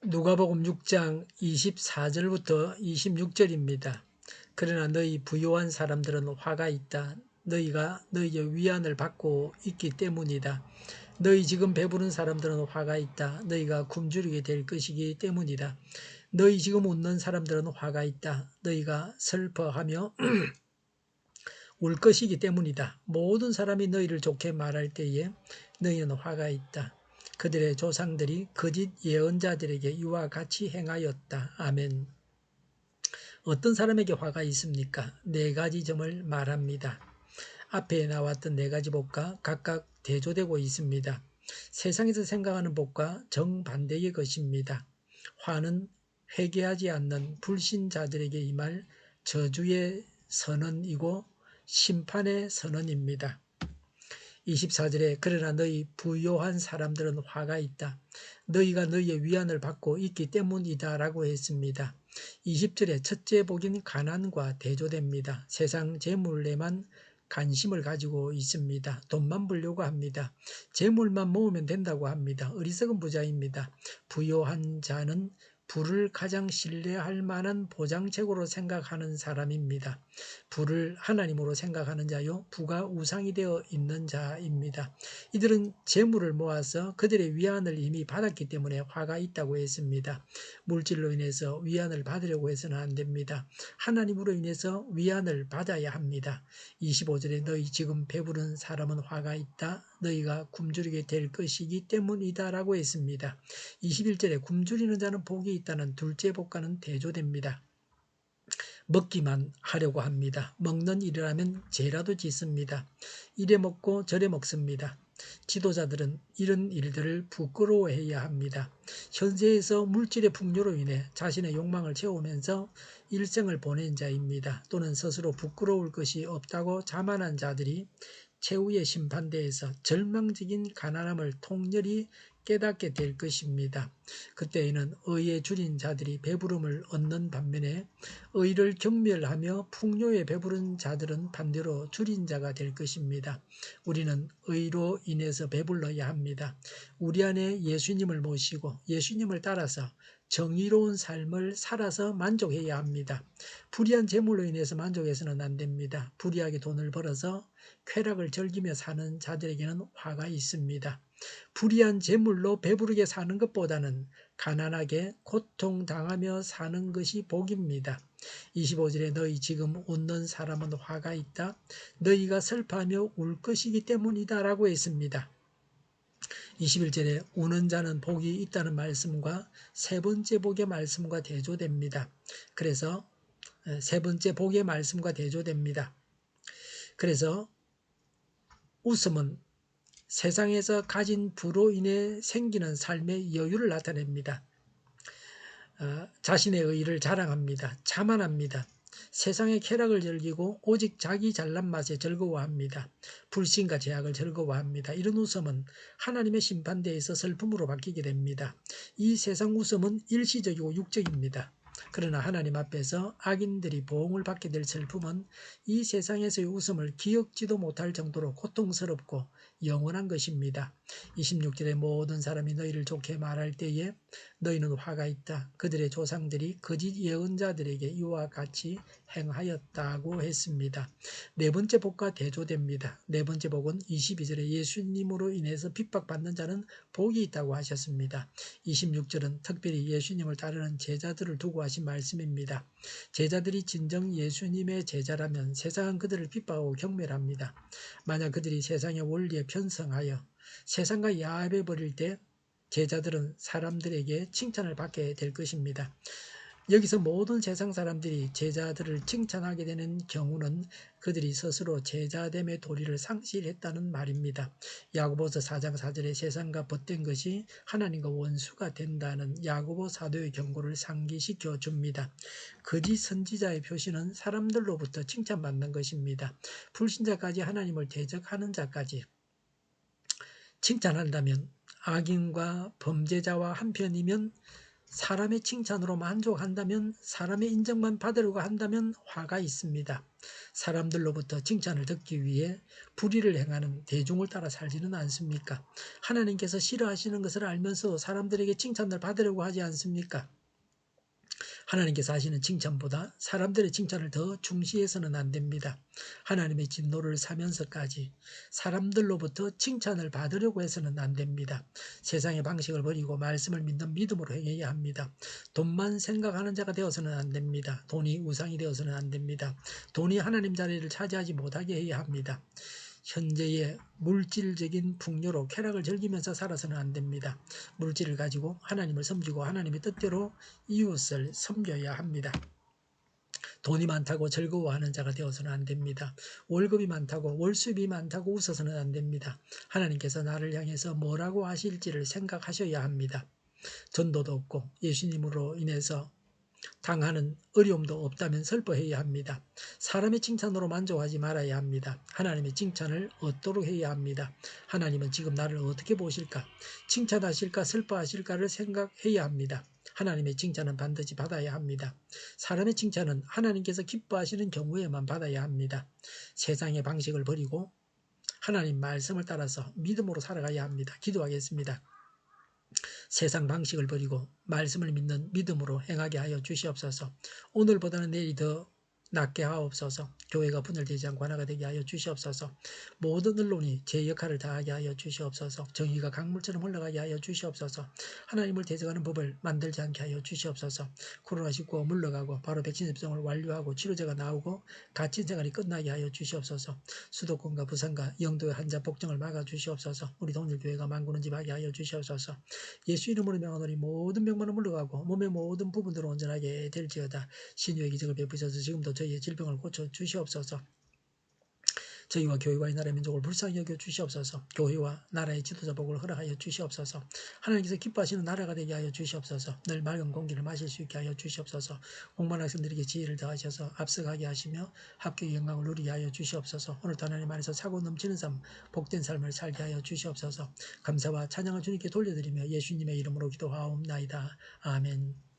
누가복음 6장 24절부터 26절입니다. 그러나 너희 부요한 사람들은 화가 있다. 너희가 너희의 위안을 받고 있기 때문이다. 너희 지금 배부른 사람들은 화가 있다. 너희가 굶주리게 될 것이기 때문이다. 너희 지금 웃는 사람들은 화가 있다. 너희가 슬퍼하며 울 것이기 때문이다. 모든 사람이 너희를 좋게 말할 때에 너희는 화가 있다. 그들의 조상들이 거짓 예언자들에게 이와 같이 행하였다. 아멘. 어떤 사람에게 화가 있습니까? 네 가지 점을 말합니다. 앞에 나왔던 네 가지 복과 각각 대조되고 있습니다. 세상에서 생각하는 복과 정반대의 것입니다. 화는 회개하지 않는 불신자들에게 임할 저주의 선언이고 심판의 선언입니다. 24절에 그러나 너희 부요한 사람들은 화가 있다. 너희가 너희의 위안을 받고 있기 때문이다 라고 했습니다. 20절에 첫째 복인 가난과 대조됩니다. 세상 재물에만 관심을 가지고 있습니다. 돈만 벌려고 합니다. 재물만 모으면 된다고 합니다. 어리석은 부자입니다. 부요한 자는 부를 가장 신뢰할 만한 보장책으로 생각하는 사람입니다. 부를 하나님으로 생각하는 자요, 부가 우상이 되어 있는 자입니다. 이들은 재물을 모아서 그들의 위안을 이미 받았기 때문에 화가 있다고 했습니다. 물질로 인해서 위안을 받으려고 해서는 안 됩니다. 하나님으로 인해서 위안을 받아야 합니다. 25절에 너희 지금 배부른 사람은 화가 있다. 너희가 굶주리게 될 것이기 때문이다 라고 했습니다. 21절에 굶주리는 자는 복이 있다는 둘째 복과는 대조됩니다. 먹기만 하려고 합니다. 먹는 일이라면 죄라도 짓습니다. 이래 먹고 저래 먹습니다. 지도자들은 이런 일들을 부끄러워해야 합니다. 현세에서 물질의 풍요로 인해 자신의 욕망을 채우면서 일생을 보낸 자입니다. 또는 스스로 부끄러울 것이 없다고 자만한 자들이 최후의 심판대에서 절망적인 가난함을 통렬히 깨닫게 될 것입니다. 그때에는 의에 줄인 자들이 배부름을 얻는 반면에 의를 경멸하며 풍요에 배부른 자들은 반대로 줄인 자가 될 것입니다. 우리는 의로 인해서 배불러야 합니다. 우리 안에 예수님을 모시고 예수님을 따라서 정의로운 삶을 살아서 만족해야 합니다. 불의한 재물로 인해서 만족해서는 안 됩니다. 불의하게 돈을 벌어서 쾌락을 즐기며 사는 자들에게는 화가 있습니다. 불의한 재물로 배부르게 사는 것보다는 가난하게 고통당하며 사는 것이 복입니다. 25절에 너희 지금 웃는 사람은 화가 있다. 너희가 슬퍼하며 울 것이기 때문이다 라고 했습니다. 21절에 우는 자는 복이 있다는 말씀과 세 번째 복의 말씀과 대조됩니다. 그래서 세 번째 복의 말씀과 대조됩니다. 그래서 웃음은 세상에서 가진 부로 인해 생기는 삶의 여유를 나타냅니다. 자신의 의의를 자랑합니다. 자만합니다. 세상의 쾌락을 즐기고 오직 자기 잘난 맛에 즐거워합니다. 불신과 죄악을 즐거워합니다. 이런 웃음은 하나님의 심판대에서 슬픔으로 바뀌게 됩니다. 이 세상 웃음은 일시적이고 육적입니다. 그러나 하나님 앞에서 악인들이 보응을 받게 될 슬픔은 이 세상에서의 웃음을 기억지도 못할 정도로 고통스럽고 영원한 것입니다. 26절에 모든 사람이 너희를 좋게 말할 때에 너희는 화가 있다. 그들의 조상들이 거짓 예언자들에게 이와 같이 행하였다고 했습니다. 네 번째 복과 대조됩니다. 네 번째 복은 22절에 예수님으로 인해서 핍박받는 자는 복이 있다고 하셨습니다. 26절은 특별히 예수님을 따르는 제자들을 두고 하신 말씀입니다. 제자들이 진정 예수님의 제자라면 세상은 그들을 핍박하고 경멸합니다. 만약 그들이 세상의 원리에 편성하여 세상과 야합해 버릴 때 제자들은 사람들에게 칭찬을 받게 될 것입니다. 여기서 모든 세상 사람들이 제자들을 칭찬하게 되는 경우는 그들이 스스로 제자됨의 도리를 상실했다는 말입니다. 야고보서 4장 4절에 세상과 벗된 것이 하나님과 원수가 된다는 야고보 사도의 경고를 상기시켜 줍니다. 거짓 선지자의 표시는 사람들로부터 칭찬받는 것입니다. 불신자까지 하나님을 대적하는 자까지 칭찬한다면 악인과 범죄자와 한편이면 사람의 칭찬으로 만족한다면, 사람의 인정만 받으려고 한다면 화가 있습니다. 사람들로부터 칭찬을 듣기 위해 불의를 행하는 대중을 따라 살지는 않습니까? 하나님께서 싫어하시는 것을 알면서 사람들에게 칭찬을 받으려고 하지 않습니까? 하나님께서 하시는 칭찬보다 사람들의 칭찬을 더 중시해서는 안 됩니다. 하나님의 진노를 사면서까지 사람들로부터 칭찬을 받으려고 해서는 안 됩니다. 세상의 방식을 버리고 말씀을 믿는 믿음으로 행해야 합니다. 돈만 생각하는 자가 되어서는 안 됩니다. 돈이 우상이 되어서는 안 됩니다. 돈이 하나님 자리를 차지하지 못하게 해야 합니다. 현재의 물질적인 풍요로 쾌락을 즐기면서 살아서는 안 됩니다. 물질을 가지고 하나님을 섬기고 하나님의 뜻대로 이웃을 섬겨야 합니다. 돈이 많다고 즐거워하는 자가 되어서는 안 됩니다. 월급이 많다고, 월수입이 많다고 웃어서는 안 됩니다. 하나님께서 나를 향해서 뭐라고 하실지를 생각하셔야 합니다. 전도도 없고 예수님으로 인해서 당하는 어려움도 없다면 슬퍼해야 합니다. 사람의 칭찬으로 만족하지 말아야 합니다. 하나님의 칭찬을 얻도록 해야 합니다. 하나님은 지금 나를 어떻게 보실까? 칭찬하실까 슬퍼하실까를 생각해야 합니다. 하나님의 칭찬은 반드시 받아야 합니다. 사람의 칭찬은 하나님께서 기뻐하시는 경우에만 받아야 합니다. 세상의 방식을 버리고 하나님 말씀을 따라서 믿음으로 살아가야 합니다. 기도하겠습니다. 세상 방식을 버리고 말씀을 믿는 믿음으로 행하게 하여 주시옵소서. 오늘보다는 내일이 더 낫게 하옵소서. 교회가 분열되지 않고 하나가 되게 하여 주시옵소서. 모든 언론이 제 역할을 다하게 하여 주시옵소서. 정의가 강물처럼 흘러가게 하여 주시옵소서. 하나님을 대적하는 법을 만들지 않게 하여 주시옵소서. 코로나19가 물러가고 바로 백신 접종을 완료하고 치료제가 나오고 갇힌 생활이 끝나게 하여 주시옵소서. 수도권과 부산과 영도의 환자 복종을 막아 주시옵소서. 우리 동일교회가 만군은집하게 하여 주시옵소서. 예수 이름으로 명하노니 모든 병만은 물러가고 몸의 모든 부분들을 온전하게 될지어다. 신유의 기적을 베푸셔서 지금도 저희의 질병을 고쳐 주시옵소서. 저희와 교회와 이 나라의 민족을 불쌍히 여겨 주시옵소서. 교회와 나라의 지도자 복을 허락하여 주시옵소서. 하나님께서 기뻐하시는 나라가 되게 하여 주시옵소서. 늘 맑은 공기를 마실 수 있게 하여 주시옵소서. 공부한 학생들에게 지혜를 더하셔서 앞서가게 하시며 합격의 영광을 누리게 하여 주시옵소서. 오늘도 하나님 안에서 차고 넘치는 삶, 복된 삶을 살게 하여 주시옵소서. 감사와 찬양을 주님께 돌려드리며 예수님의 이름으로 기도하옵나이다. 아멘.